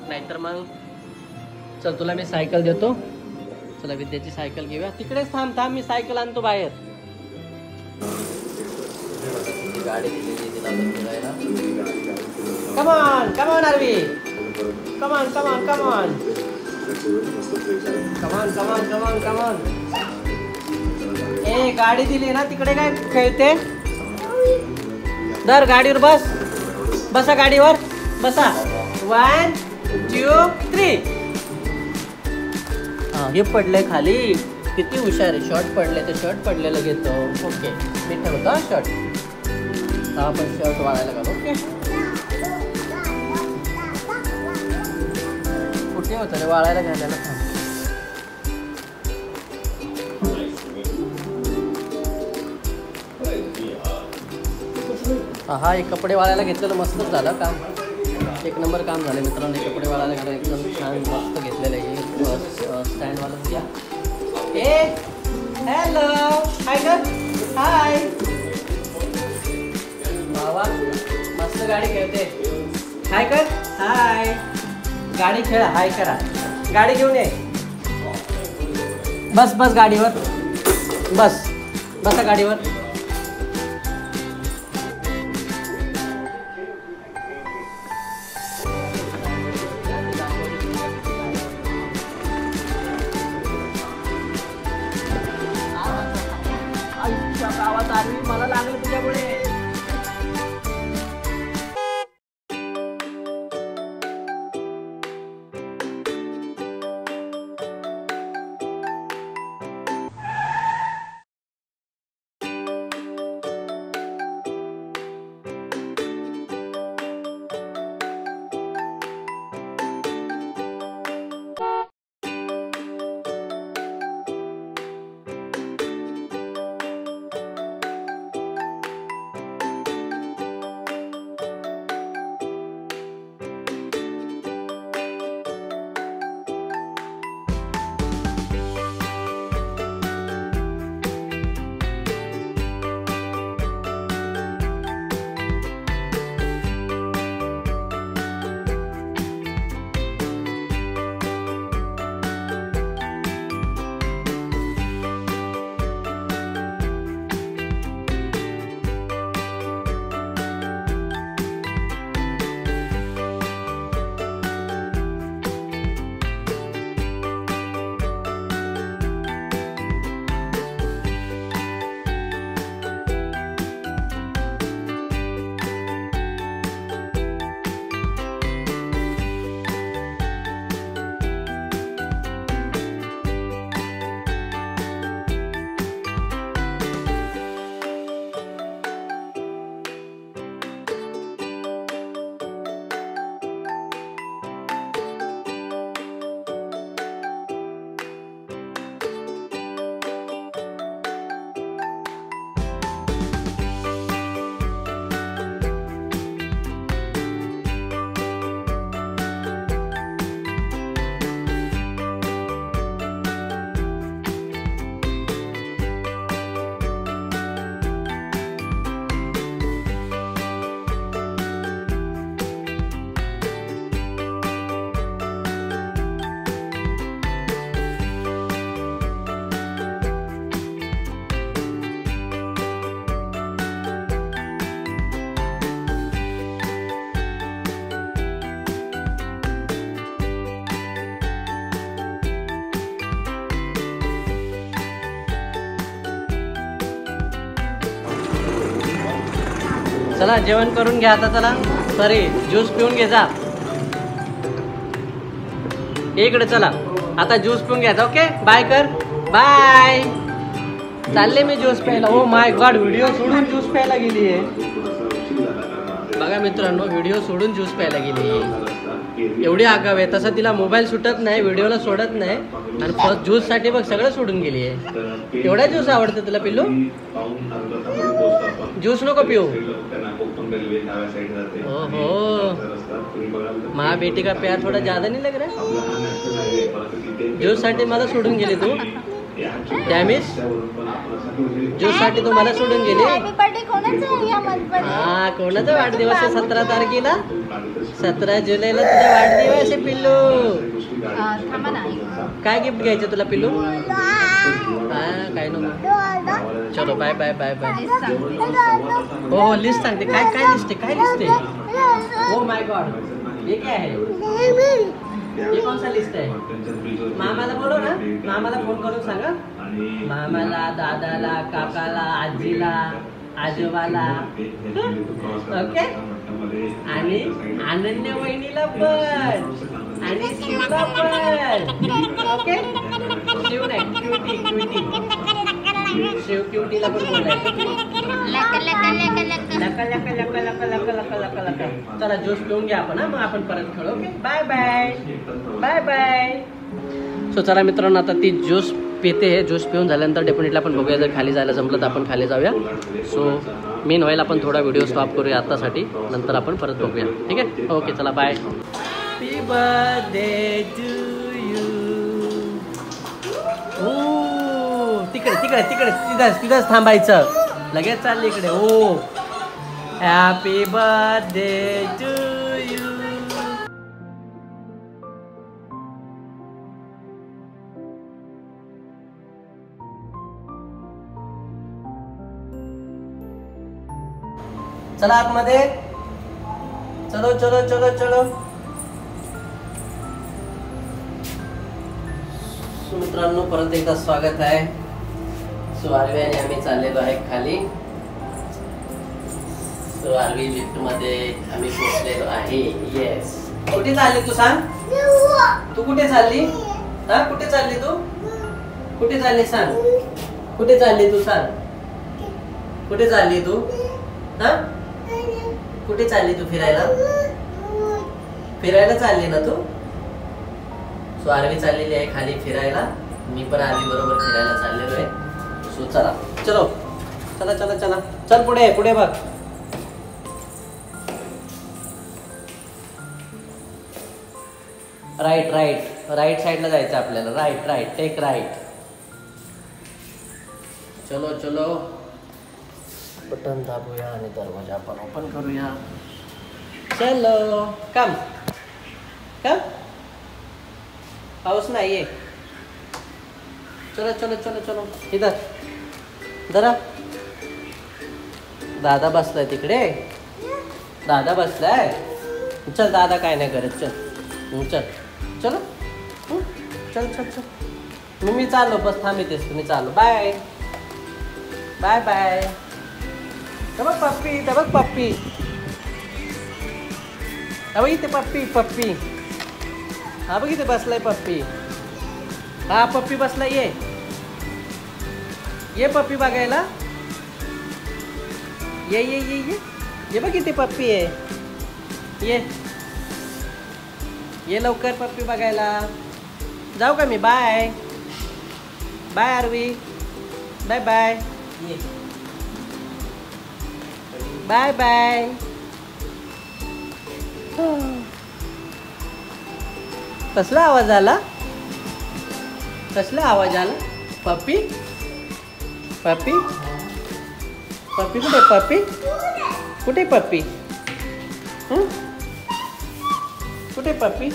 नाहीतर मग चल तुला मी सायकल देतो. चला विद्याची सायकल घेऊया. तिकडेच थांब मी सायकल आणतो बाहेर. गाडी दिलेली तिला फिरायला. Come on RV, come on. ए गाडी दिली ना, तिकडे काय खेळते. दर गाडीवर बसा गाडीवर बसा. 1 2 3. हे पडलंय खाली. किती हुशार आहे. शॉर्ट पडले तर शर्ट पडलेलं घेतो. ओके मी ठेवतो शर्ट. आपण शर्ट वाळायला घालू. ओके कुठे होतं रे वाळायला घालायला. हा हे कपडे वाळायला घेतलेलं मस्तच झालं काम. एक नंबर काम झालं मित्रांनो. कपडे वाळायला घालायला एकदम छान मस्त घेतलेलं आहे स्टँडवाला. घ्या. ए हॅलो हाय कर. हाय बाबा मस्त गाडी खेळते. हाय कर. हाय गाडी खेळ. हाय करा. गाडी घेऊन ये. बस गाडीवर बसा गाडीवर. गावात आरवी मला लागलं तुझ्यामुळे. चला जेवण करून घ्या आता. चला सॉरी ज्यूस पिऊन घे जा. इकडे चला आता ज्यूस पिऊन घ्यायचा. ओके बाय कर. बाय. चालले मी ज्यूस प्यायला. ओ माय गॉड व्हिडिओ सोडून ज्यूस प्यायला गेली आहे. बघा मित्रांनो व्हिडिओ सोडून ज्यूस प्यायला गेली आहे. एवढी आगाव आहे. तसं तिला मोबाईल सुटत नाही, व्हिडिओला सोडत नाही आणि फर्स्ट ज्यूस साठी बघ सगळं सोडून गेली आहे. एवढा ज्यूस आवडतं तुला पिल्लू? ज्यूस नको पिऊ. ओहो माँ बेटी का प्यार थोड़ा ज्यादा नहीं लग रहा है? ज्यूस साठी मला सोडून गेली तू. डॅमेज ज्यूस साठी तुम्हाला सोडून गेली. हा कोणाचा वाढदिवस आहे 17 तारखेला? 17 जुलैला तुझा वाढदिवस आहे पिल्लू. काय गिफ्ट घ्यायचं तुला पिल्लू? हा काय नको. चलो बाय बाय बाय बाय. हो लिस्ट सांगते. काय काय लिस्ट आहे? काय लिस्ट आहे? ओ माय गॉड ये क्या है? ये कौन सा लिस्ट है? मामाला बोलो ना. मामाला फोन करून सांगा. मामाला, दादाला, काकाला, आजीला, आजोबाला. ओके. आणि अनन्या वहिनीला पण आणि शिवला पण. ओके. शिव नाही क्यूटी क्यूटी. शिव क्यूटीला पण बोलायचं. चला ज्यूस पिऊन घ्या आपण. मग आपण परत खेळू. Okay bye bye bye bye. So चला मित्रांनो आता ती ज्यूस पिते आहे. ज्यूस पिऊन झाल्यानंतर डेफिनेटली आपण बघूया. जर खाली जायला जमलं तर आपण खाली जाऊया. सो मेन व्हायला आपण थोडा व्हिडिओ स्टॉप करूया आत्तासाठी. नंतर आपण परत बघूया. ठीक आहे. ओके चला bye. Happy birthday to you. ओ तिकडे तिकडे तिकडे तिथंच थांबायचं. लगेच चालली इकडे. ओ हॅपी बर्थडे टू यू. चला आतमध्ये. चलो चलो चलो चलो. मित्रांनो परत एकदा स्वागत आहे. सो आरवी आणि आम्ही चाललेलो आहे खाली. सो आरवी लिफ्ट मध्ये आम्ही पोहोचलेलो आहे. येस. कुठे चालली तू सांग? तू कुठे चालली? हा कुठे चालली तू? कुठे चालली सांग? कुठे चालली तू सांग? कुठे चालली तू? हा कुठे चालली तू? फिरायला फिरायला चालली ना तू? सो आरवी चाललेली आहे खाली फिरायला. मी पण आरवी बरोबर फिरायला चाललेलो आहे. सो चला चलो चला चला चला. चल पुढे पुढे बघ. राईट राईट राईट साईडला जायचं आपल्याला. Right right take right. चलो चलो. बटन दाबूया आणि दरवाजा आपण ओपन करूया. चलो कम कम. पाऊस नाही आहे. चलो चलो चलो चलो. इधर जरा. दादा बसलाय तिकडे. दादा बसलाय. चल दादा काय नाही करत. चल चल चलो. चल चल चल. मी चाललो. बस थांबतेस तुम्ही. चाललो. Bye bye bye. बघ पप्पी. बघ पप्पी. बघ इथे पप्पी पप्पी. हा बघ इथे बसलाय पप्पी. हा पप्पी बसलाय. ये पप्पी बघायला. ये ये ये ये ये बघ इथे पप्पी आहे. ये लवकर पप्पी बघायला. जाऊ का मी? Bye bye Aarvi. Bye bye. ये बाय बाय. कसला आवाज आला? कसला आवाज आला? पप्पी पप्पी पप्पी कुठे? पप्पी कुठे? पप्पी कुठे? पप्पी.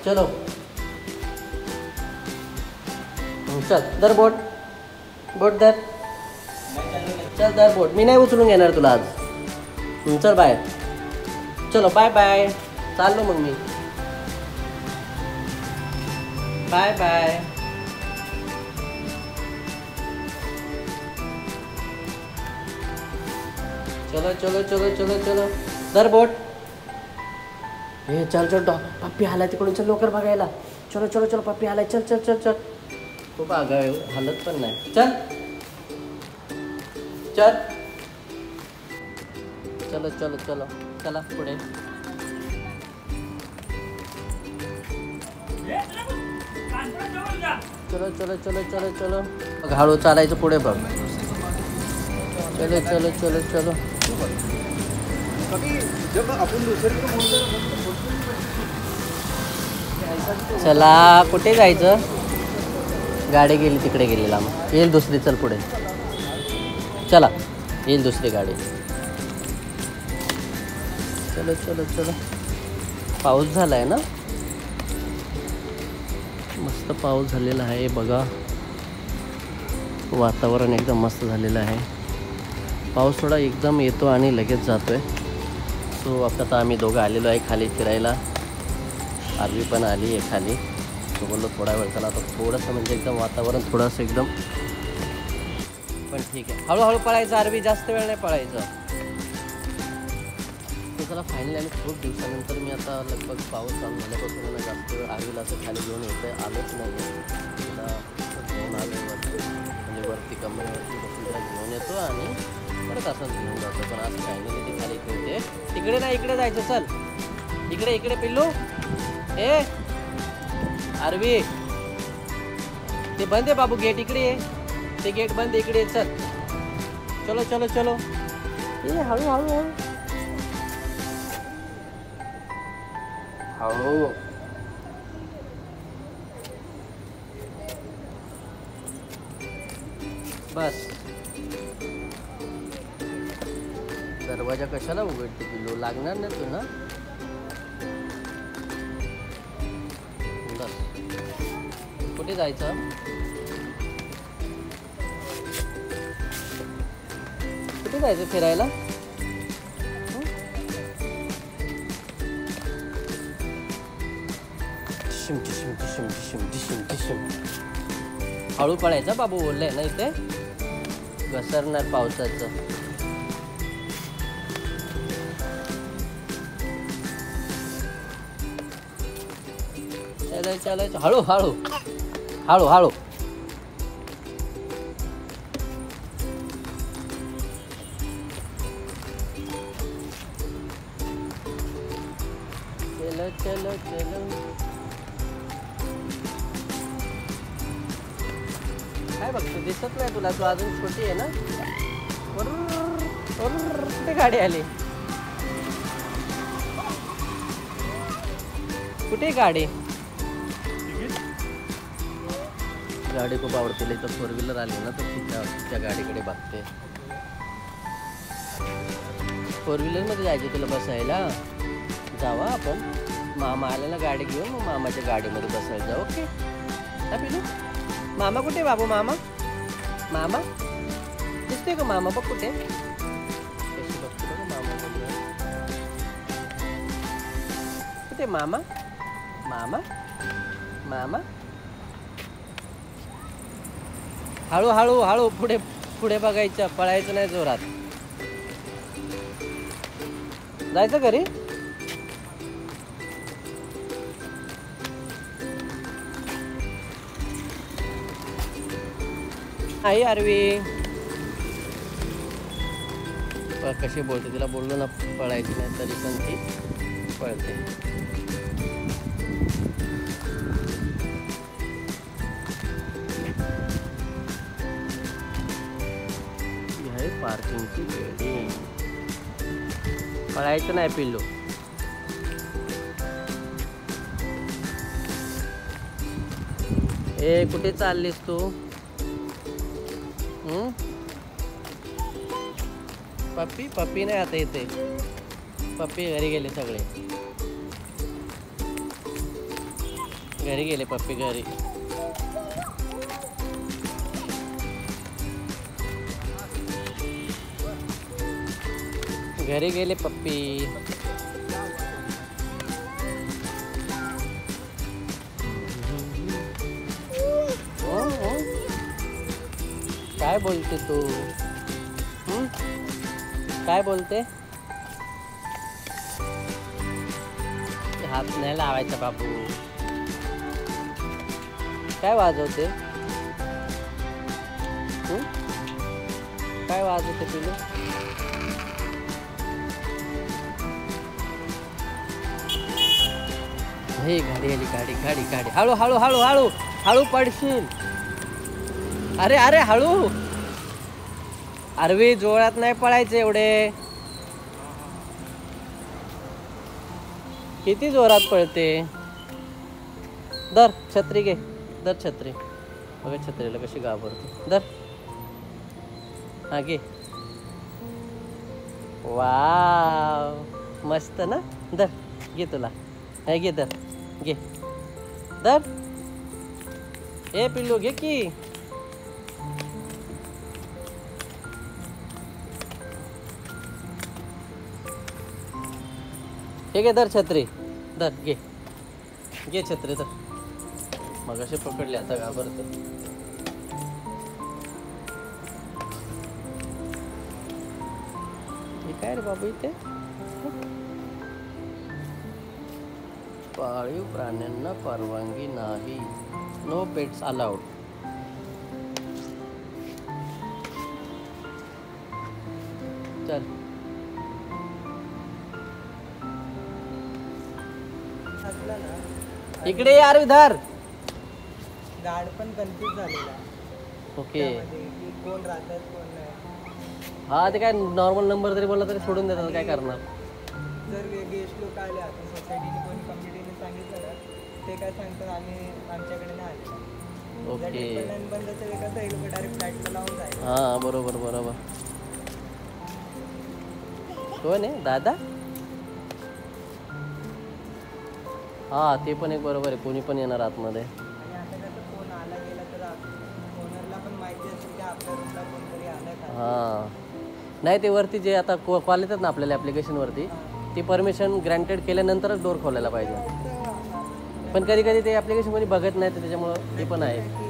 चलो चल दर बोट. बोट दर. चल दर बोट. मी नाही उचलून घेणार तुला आज. चल बाय. चलो बाय बाय. चाललो मग मी. Bye bye. चलो चलो चलो चलो चलो. दर बोट. हे चल चल. पप्पी आलाय तिकडून. चल लवकर बघायला. चलो चलो चलो. पप्पी आलाय. चल चल चल चल. खूप आगाऊ हालत पण नाही. चल चल. चलो चलो चलो. चला पुढे. चलो चलो चलो चलो चलो. हळू चालायचं पुढे बघ. चलो चलो चलो चलो. चला कुठे जायचं? गाडी गेली तिकडे गेली लांब. येईल दुसरी, चल पुढे चला, येईल दुसरी गाडी. चलो चलो चलो. पाऊस झाला आहे ना, मस्त पाऊस झालेला आहे बघा. वातावरण एकदम मस्त झालेलं आहे. पाऊस थोडा एकदम येतो आणि लगेच जातोय. सो आता आम्ही दोघं आलेलो आहे खाली फिरायला. आरवी पण आली आहे खाली. तो बोललो थोडा वेळ चला, आता थोडंसं म्हणजे एकदम वातावरण थोडंसं एकदम, पण ठीक आहे. हळूहळू पळायचं आरवी, जास्त वेळ नाही पळायचं. तर चला फायनली आम्ही खूप दिवसानंतर, मी आता लगभग पाऊस चालू झाल्यापासून जास्त वेळ आरवीला असं खाली घेऊन येतं आहे. आलोच नाही तिला घेऊन आलो वरती, म्हणजे वरती कमरेवरती बसून तिला घेऊन येतो आणि परत असंच घेऊन जातो. पण आज फायनली ती खाली खेळते. तिकडे नाही, इकडे जायचं. चल इकडे, इकडे पिल्लू. ए आरवी, ते बंद आहे बाबू गेट. इकडे ये, ते गेट बंद, इकडे ये. चल चलो चलो चलो. ये हळू हळू हळू हळू. बस. दरवाजा कशाला उघडते पिल्लू? लागणार नाही तू ना. बस. कुठे जायचं? कुठे जायचं फिरायला? टिशम टिशम टिशम टिशम टिशम टिशम. हळू पडायचा बाबू बोलले ना, इथे घसरणार पावसाचं. चालायचं हळू हळू हळू हळू. चलो चलो चलो. काय बघतो? दिसत नाही तुला? तू अजून छोटी आहे ना. कुठे गाडी आली? कुठे गाडी? गाडी खूप आवडते. इथं 4 व्हीलर आली ना, तर त्या गाडीकडे बघते. 4 व्हीलरमध्ये जायचं तुला बसायला? जावा आपण. मामा आला ना गाडी घेऊन, मग मामाच्या गाडीमध्ये बसायला जाऊ. ओके हा पिलू. मामा कुठे बाबू? मामा, मामा दिसतोय का? मामा बघ कुठे? कशी बघतो बघ मामा. कुठे मामा? मामा मामा. हळू हळू हळू पुढे पुढे बघायचं, पळायचं नाही जोरात. जायचं घरी. आई आरवी कशी बोलते, तिला बोललो ना पळायची नाही, तरी पण ती पळते. पार्किंगची बिल्डिंग. पळायचं नाही पिल्लू. ए कुठे चाललीस तू? पप्पी पप्पी नाही आता इथे. पप्पी घरी गेले सगळे, घरी गेले पप्पी घरी. घरी गेले पप्पी. काय बोलते तू? काय बोलते? हात नाही लावायचा बाबू. काय वाजवते? काय वाजवते पिलू? हे गाडी आली, गाडी गाडी गाडी. हळू हळू हळू हळू हळू पडशील. अरे अरे हळू. आरवी जोरात नाही पळायचे एवढे. किती जोरात पळते. दर छत्री घे, दर छत्री. बघा छत्रीला कशी घाबरते. दर, हा घे. वाव मस्त ना. दर घे तुला. हे घे दर, घे दर. ए पिल्लू घे की. हे घे दर छत्री. दर घे, घे छत्री तर. मग असे पकडले आता घाबरते. हे काय रे बाबू इथे. पाळीव प्राण्यांना परवानगी नाही. No pets allowed. चल इकडे यार विधार. गार्ड पण कन्फ्यूज झालेला. ओके. की कोण राहतात कोण नाही. हा ते काय नॉर्मल नंबर जरी बोलला तरी सोडून देतात. काय करणार. जर गेस्ट लोक आले आता सोसायटीने कोणी कम्युनिटीने सांगितलं ना ते काय सांगतात आम्ही आमच्याकडे नाही आले. ओके. बंदाचं वेगळं हे लोक डायरेक्ट फ्लॅटला लावून जाईल. हा बरोबर बरोबर. कोण आहे दादा. हा ते पण एक बरोबर आहे. कोणी पण येणार आतमध्ये. आणि आता कसं फोन आला गेला तर ओनरला पण माहिती असेल की आपल्या रूमला कोणतरी आलं का. हां नाही ते वरती जे आता कॉल येतात ना आपल्याला ॲप्लिकेशनवरती ती परमिशन ग्रँटेड केल्यानंतरच डोर खोलायला पाहिजे. पण कधी कधी ते ॲप्लिकेशन कोणी बघत नाही तर त्याच्यामुळं ते पण आहे.